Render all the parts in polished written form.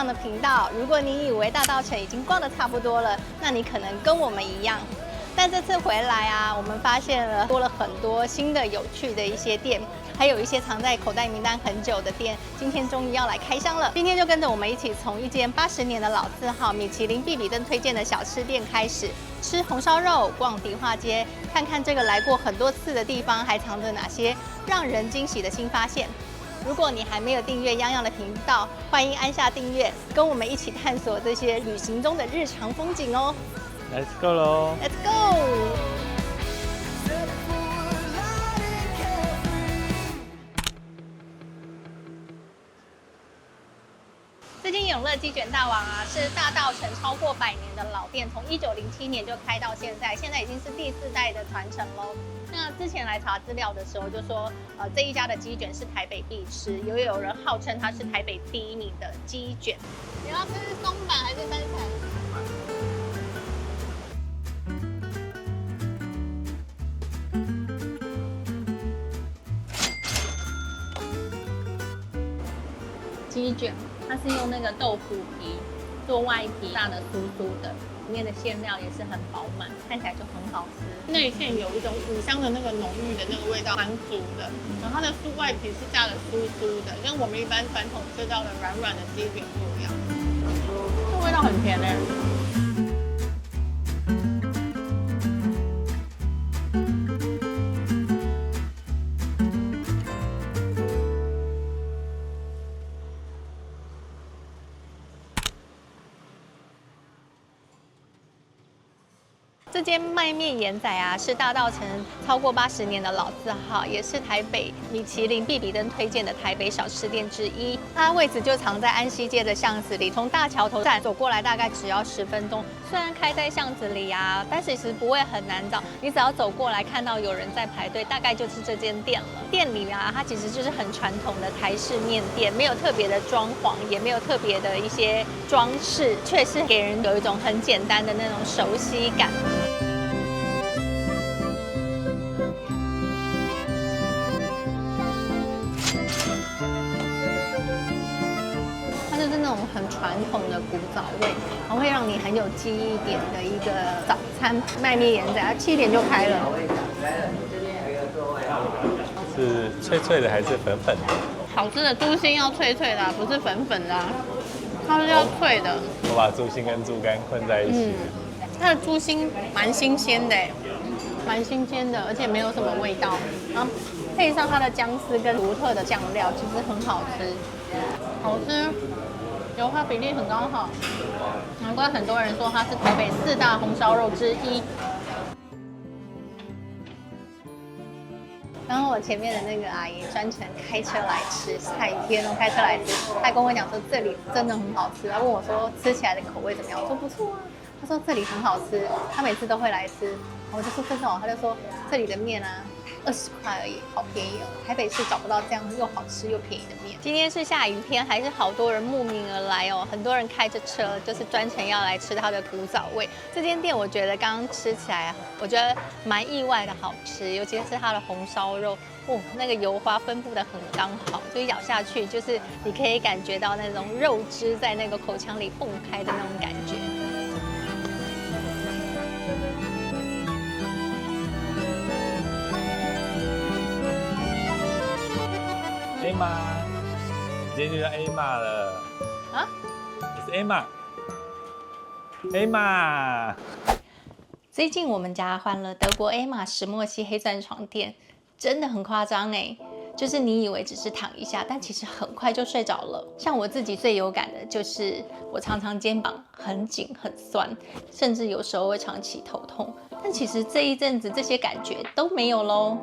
上的頻道。如果你以為大稻埕已經逛得差不多了，那你可能跟我們一樣。但這次回來啊，我們發現了多了很多新的有趣的一些店，還有一些藏在口袋名單很久的店，今天終於要來開箱了。今天就跟着我們一起從一間80年的老字號米其林必比登推薦的小吃店開始，吃紅燒肉，逛迪化街，看看這個來過很多次的地方還藏着哪些讓人驚喜的新發現。如果你還沒有訂閱泱泱的頻道，歡迎按下訂閱，跟我們一起探索這些旅行中的日常風景哦。Let's go 咯 Let's go！ 這間永樂雞卷大王啊，是大稻埕超過100年的老店，從1907年就開到現在，現在已經是第4代的傳承嘍。那之前來查資料的時候就說，這一家的雞卷是台北必吃，也有人號稱它是台北第1名的雞卷。你要吃鬆板還是三層？雞卷，它是用那個豆腐皮做外皮，炸的酥酥的，裡面的餡料也是很飽滿，看起來就很好吃。內餡有一種五香的那個濃郁的那個味道，蠻足的。然後它的酥外皮是炸的酥酥的，跟我們一般傳統吃到的軟軟的雞卷不一樣。這味道很甜欸。這間賣麵鹽仔啊，是大稻埕超過80年的老字號，也是台北米其林必比登推薦的台北小吃店之一。它位置就藏在安西街的巷子裡，從大橋頭站走過來大概只要10分鐘。雖然開在巷子裡啊，但是其實不會很難找。你只要走過來看到有人在排隊，大概就是這間店了。店裡啊，它其實就是很傳統的台式麵店，沒有特別的裝潢，也沒有特別的一些裝飾，卻是給人有一種很簡單的那種熟悉感。就是那種很傳統的古早味，然後會讓你很有記憶點的一個早餐。賣麵鹽仔，它7點就開了。是脆脆的還是粉粉的？好吃的豬心要脆脆的啊，不是粉粉的啊，它是要脆的。我把豬心跟豬肝混在一起。它的豬心蠻新鮮的，蠻新鮮的，而且沒有什麼味道。然後配上它的薑絲跟獨特的醬料，其實很好吃，好吃。油花比例很剛好，難怪很多人說它是台北4大紅燒肉之一。然後我前面的那個阿姨專程開車來吃，下雨天哦，開車來吃，她跟我講說這裡真的很好吃，她問我說吃起來的口味怎麼樣，我說不錯啊，她說這裡很好吃，她每次都會來吃，我就說真的哦，她就說這裡的麵啊20塊而已，好便宜哦！台北市找不到這樣又好吃又便宜的麵。今天是下雨天，還是好多人慕名而來哦。很多人開着車，就是專程要來吃它的古早味。這間店我覺得剛剛吃起來，我覺得蠻意外的好吃，尤其是它的紅燒肉，哦，那個油花分布的很剛好，就咬下去就是你可以感覺到那種肉汁在那個口腔裡蹦開的那種感覺。A 媽，你今天就叫 A 媽了啊？你是 A 媽，A 媽。最近我們家換了德國 A 瑪石墨烯黑鑽床墊，真的很誇張哎！就是你以為只是躺一下，但其實很快就睡着了。像我自己最有感的就是我常常肩膀很緊很酸，甚至有時候會長期頭痛。但其實這一陣子這些感覺都沒有咯，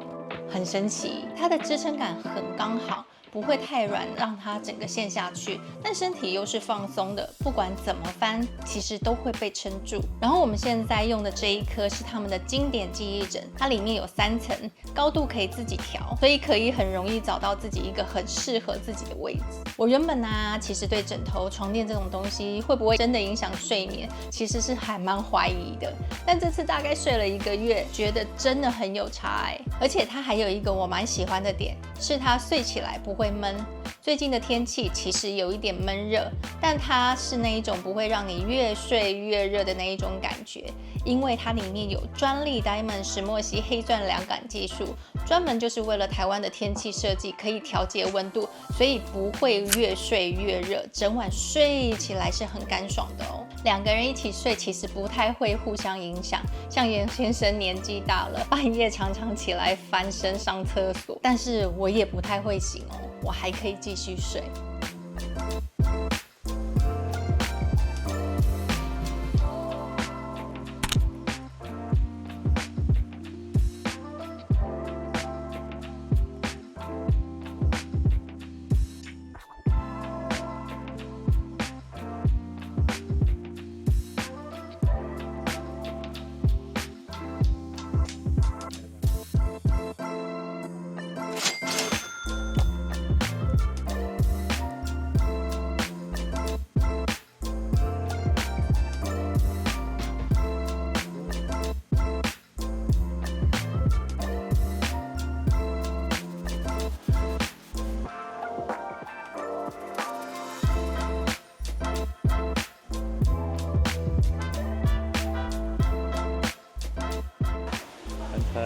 很神奇。它的支撐感很剛好。不會太軟，讓它整個陷下去，但身體又是放鬆的，不管怎麼翻，其實都會被撐住。然後我們現在用的這一顆是他們的經典記憶枕，它裡面有3層，高度可以自己調，所以可以很容易找到自己一個很適合自己的位置。我原本啊，其實對枕頭、床墊這種東西會不會真的影響睡眠，其實是還蠻懷疑的。但這次大概睡了1個月，覺得真的很有差哎。而且它還有一個我蠻喜歡的點，是它睡起來不會會悶。最近的天氣其實有一點悶熱，但它是那一種不會讓你越睡越熱的那一種感覺，因為它裡面有專利 Diamond 石墨烯黑鑽凉感技術，專門就是為了台灣的天氣設計，可以調節溫度，所以不會越睡越熱，整晚睡起來是很乾爽的哦。2個人一起睡其實不太會互相影響，像嚴先生年紀大了，半夜常常起來翻身上廁所，但是我也不太會醒哦，我還可以繼續睡。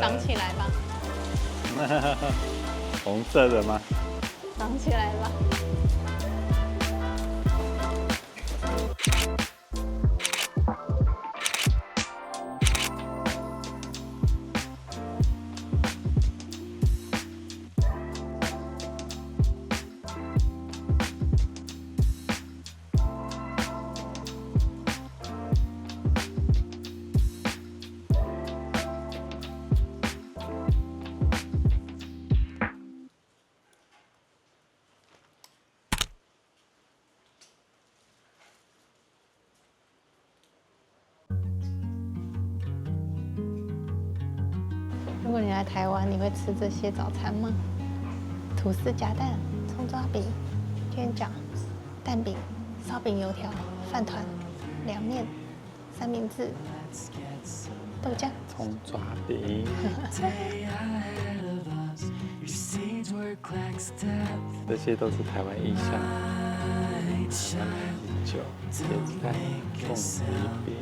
長起來吧。紅色的嗎？長起來吧。如果你来台灣，你会吃這些早餐嗎？吐司夾蛋、蔥抓餅、煎餃、蛋餅、燒餅、油條、飯糰、涼麵、三明治、豆漿、蔥抓餅。這些都是台灣意象，酒、椰菜、鳳梨餅。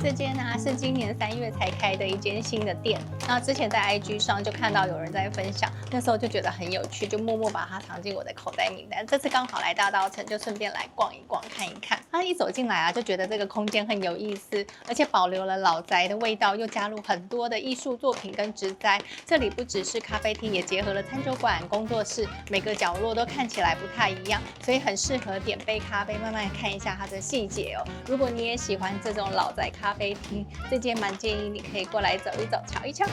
這間呢是今年3月才開的一間新的店，那之前在 IG 上就看到有人在分享，那時候就覺得很有趣，就默默把它藏進我的口袋名單。這次剛好來大稻埕，就順便來逛一逛，看一看。那一走進來啊，就覺得這個空間很有意思，而且保留了老宅的味道，又加入很多的藝術作品跟植栽。這裡不只是咖啡廳，也結合了餐酒館、工作室，每個角落都看起來不太一樣，所以很適合點杯咖啡，慢慢看一下它的細節哦。如果你也喜歡這種老宅咖啡廳，這間蠻建議你可以過來走一走，瞧一瞧。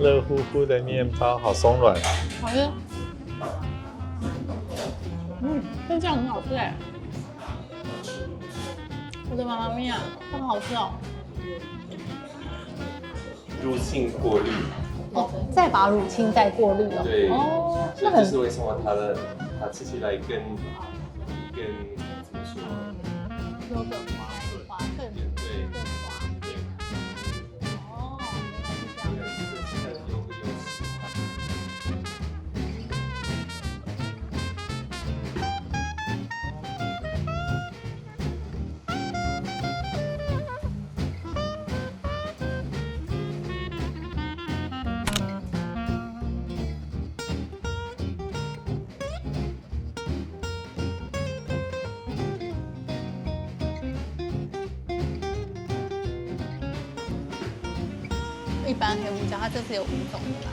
熱乎乎的麵包，好鬆軟啊！好吃，但這樣很好吃哎！我的媽媽咪呀，这麼好吃哦！乳清過濾，哦，再把乳清再過濾哦。對，哦，所以這是為什麼它吃起來更怎麼說？有個滑更對更滑。哦，原來是這樣。一般黑胡椒，它這次有5種的啦。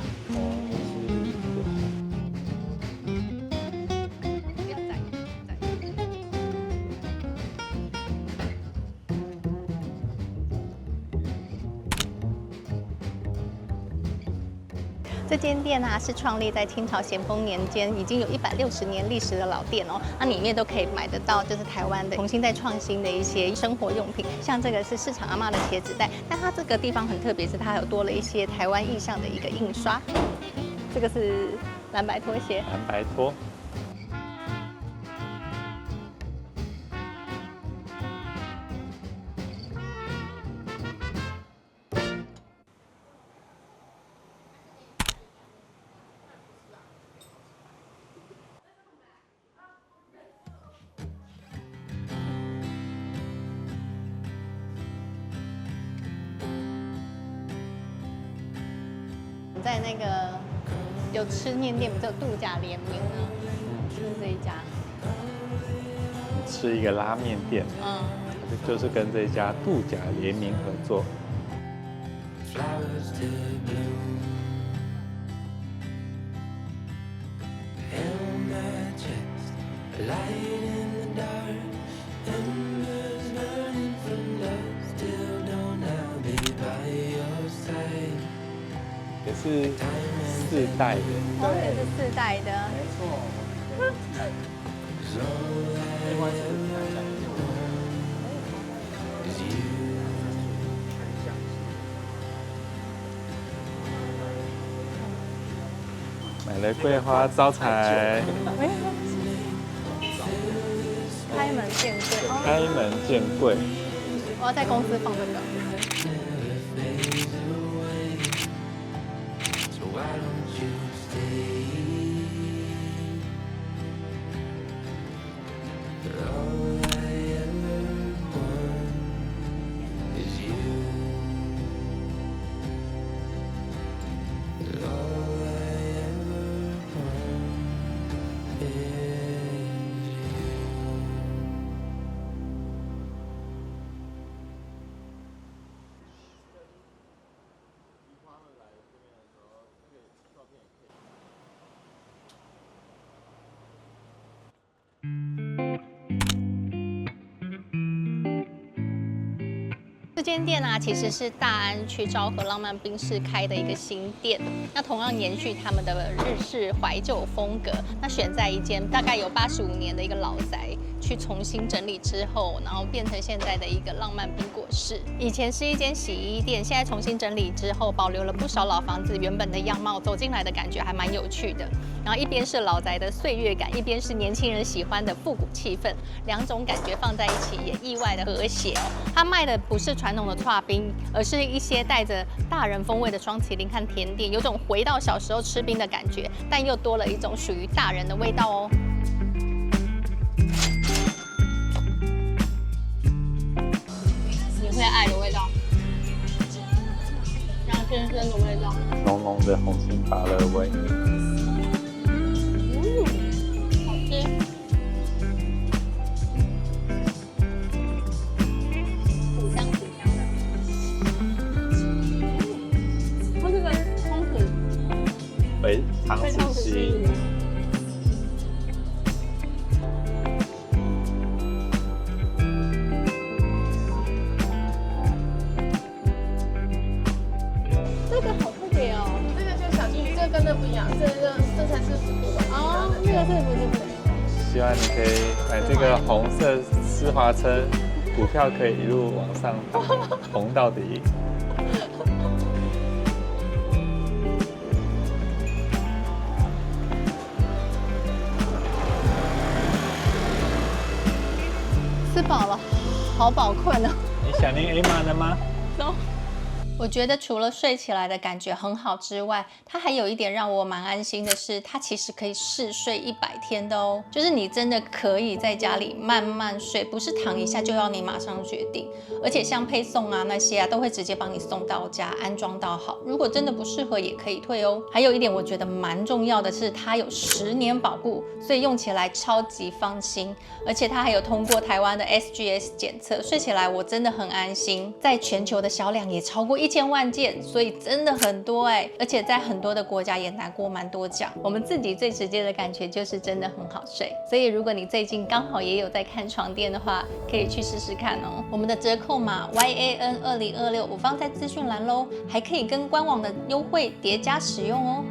这间店啊是创立在清朝咸丰年间，已经有160年歷史的老店哦。那裡面都可以買得到，就是台灣的重新再創新的一些生活用品，像这個是市場阿嬤的茄子袋，但它這個地方很特別，是它有多了一些台灣意象的一個印刷。這個是藍白拖鞋，藍白拖。在那個有吃麵店，不是有度假聯名呢？就是這一家。吃一個拉麵店，就是跟這家度假聯名合作。也是4代的，哦，也是4代的，没錯。買了桂花招財，開門見貴，開門見貴。我要在公司放這個。這間店啊，其實是大安區昭和浪漫賓士開的一個新店，那同樣延續他們的日式懷舊風格，那選在一間大概有85年的一個老宅，去重新整理之後，然後變成現在的一個浪漫賓果室。以前是一間洗衣店，現在重新整理之後，保留了不少老房子原本的樣貌，走進來的感覺還蠻有趣的。然後一邊是老宅的歲月感，一邊是年輕人喜歡的復古氣氛，兩種感覺放在一起也意外的和諧哦。它賣的不是傳統的剉冰，而是一些帶着大人風味的雙麒麟和甜點，有種回到小時候吃冰的感覺，但又多了一種屬於大人的味道哦。你會愛的味道，然後深深的味道，濃濃的紅心芭樂味。好吃。苦香的。它這個松子非常仔細。这个好特別哦，這個就是小金魚，這個跟那不一樣，這才是福的哦，那個是不是？希望你可以買這個紅色絲滑車，股票可以一路往上紅到底。吃飽了，好飽困啊！你想念 Emma 了嗎？走。我覺得除了睡起來的感覺很好之外，它還有一點讓我蠻安心的是，它其實可以試睡100天的哦。就是你真的可以在家裡慢慢睡，不是躺一下就要你馬上決定。而且像配送啊那些啊，都會直接幫你送到家，安裝到好。如果真的不適合也可以退哦。還有一點我覺得蠻重要的是，它有10年保固，所以用起來超級放心。而且它還有通過台灣的 SGS 檢測，睡起來我真的很安心。在全球的銷量也超過1 1000萬件，所以真的很多而且在很多的國家也拿過蠻多獎。我們自己最直接的感覺就是真的很好睡，所以如果你最近刚好也有在看床墊的話，可以去試試看哦。我們的折扣碼 YAN2026我放在資訊欄嘍，還可以跟官網的優惠疊加使用哦。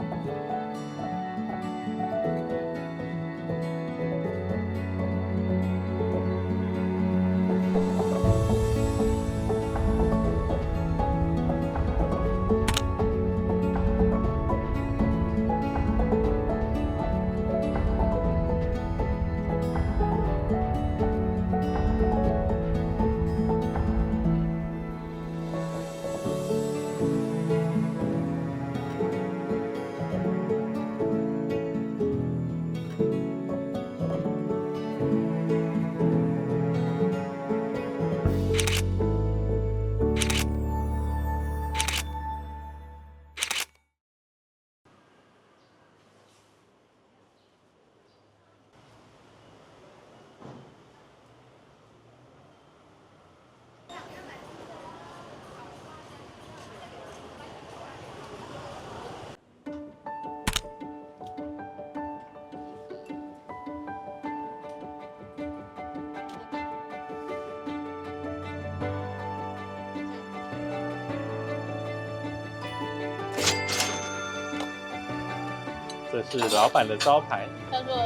这是老板的招牌，叫做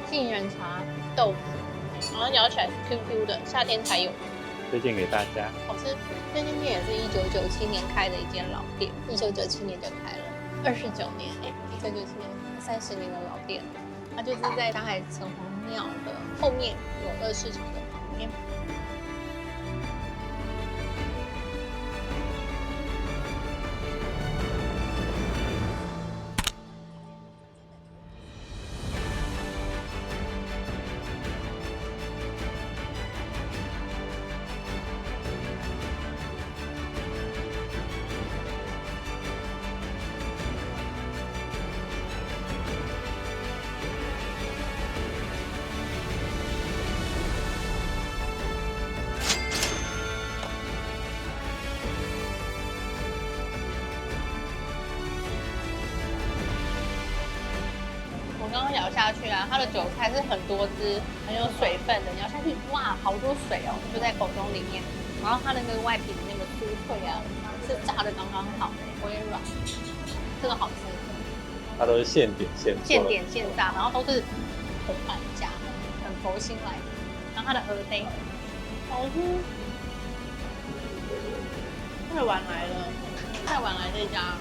杏仁茶豆腐，然后咬起来是 QQ 的，夏天才有，推荐给大家。好吃。这间店也是1997年開的一間老店，1997年就開了，29年，1997年30年的老店。它就是在上海城隍廟的後面，有二市場的旁邊。刚刚咬下去啊，它的韭菜是很多汁，很有水分的，咬下去哇，好多水哦，就在口中里面。然後它那個外皮的那個酥脆啊，是炸的剛剛好，不會軟，這個好吃。它都是現點現做，現點現炸，然後都是銅板價，很佛心來。然後它的蚵嗲，好吃。太晚來了，太晚來這家。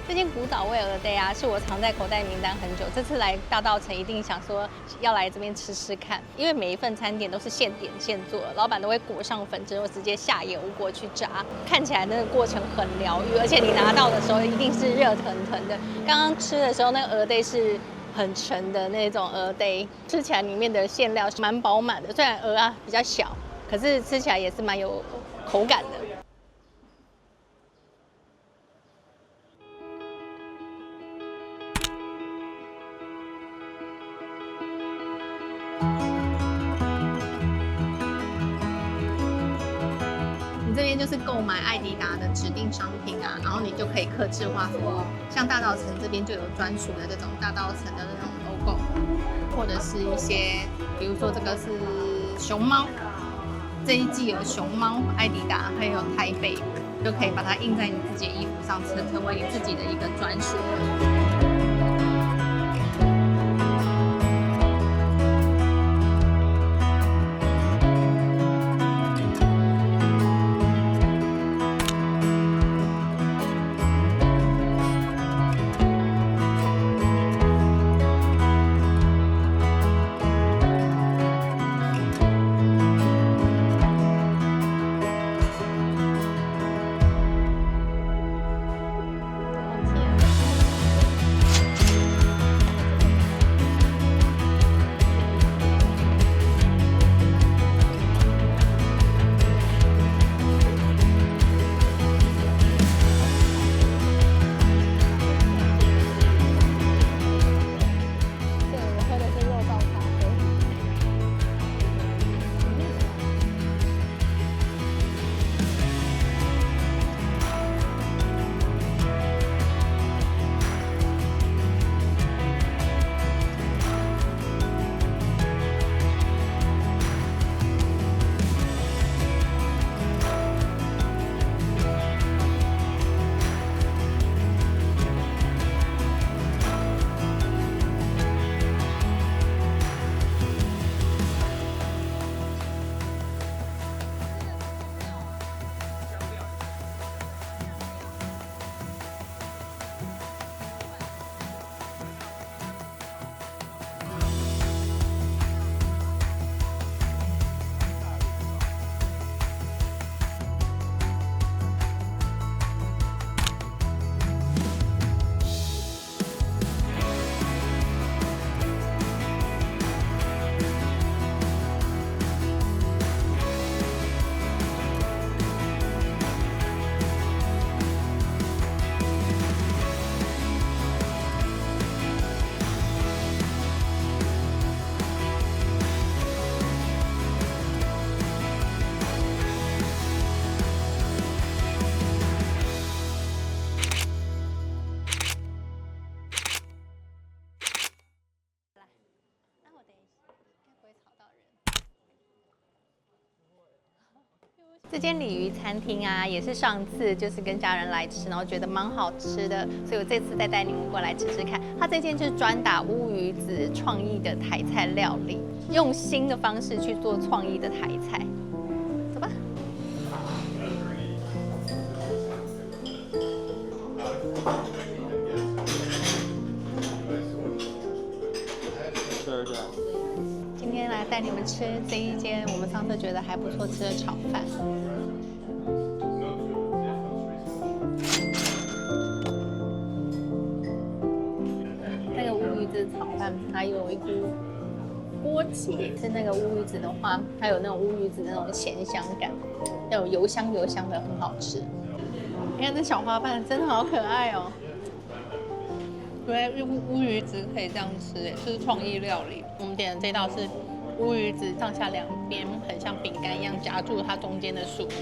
這間古早味蚵嗲啊，是我藏在口袋名單很久。這次來大稻埕，一定想說要來這邊吃吃看，因為每一份餐點都是現點現做，老闆都會裹上粉之後直接下油鍋去炸，看起來那個過程很療癒，而且你拿到的時候一定是熱騰騰的。剛剛吃的時候，那個蚵嗲是很沉的那種蚵嗲，吃起來裡面的餡料是蠻飽滿的。雖然蚵啊比較小，可是吃起來也是蠻有口感的。這邊就是購買愛迪達的指定商品啊，然後你就可以客製化服務。像大稻埕這邊就有專屬的這種大稻埕的那種 logo， 或者是一些，比如說這個是熊貓，這一季有熊貓、愛迪達還有台北，就可以把它印在你自己的衣服上，成為你自己的一個專屬。這間鯉魚餐廳啊，也是上次就是跟家人來吃，然後覺得蠻好吃的，所以我這次再帶你們過來吃吃看。它這間就是專打烏魚子創意的台菜料理，用新的方式去做創意的台菜。走吧。今天来带你们吃这一间我们上次觉得還不錯吃的炒飯。那個烏魚子炒飯，它有一股鍋氣，是那個烏魚子的話，它有那種烏魚子那種鹹香感，那種油香油香的，很好吃。你看這小花瓣真的好可愛哦。原來用烏魚子可以這樣吃，哎，這是創意料理。我們點的這道是烏魚子上下兩邊很像餅乾一樣夾住它中間的薯泥，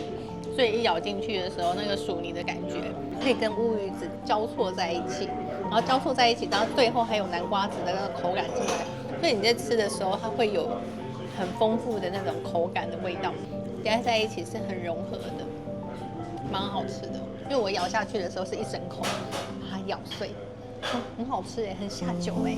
所以一咬進去的時候，那個薯泥的感覺可以跟烏魚子交錯在一起，然後交錯在一起，然後最後還有南瓜子的那個口感進來，所以你在吃的時候，它會有很豐富的那種口感的味道，夾在一起是很融合的，蠻好吃的。因為我咬下去的時候是一整口把它咬碎。很好吃哎，很下酒哎。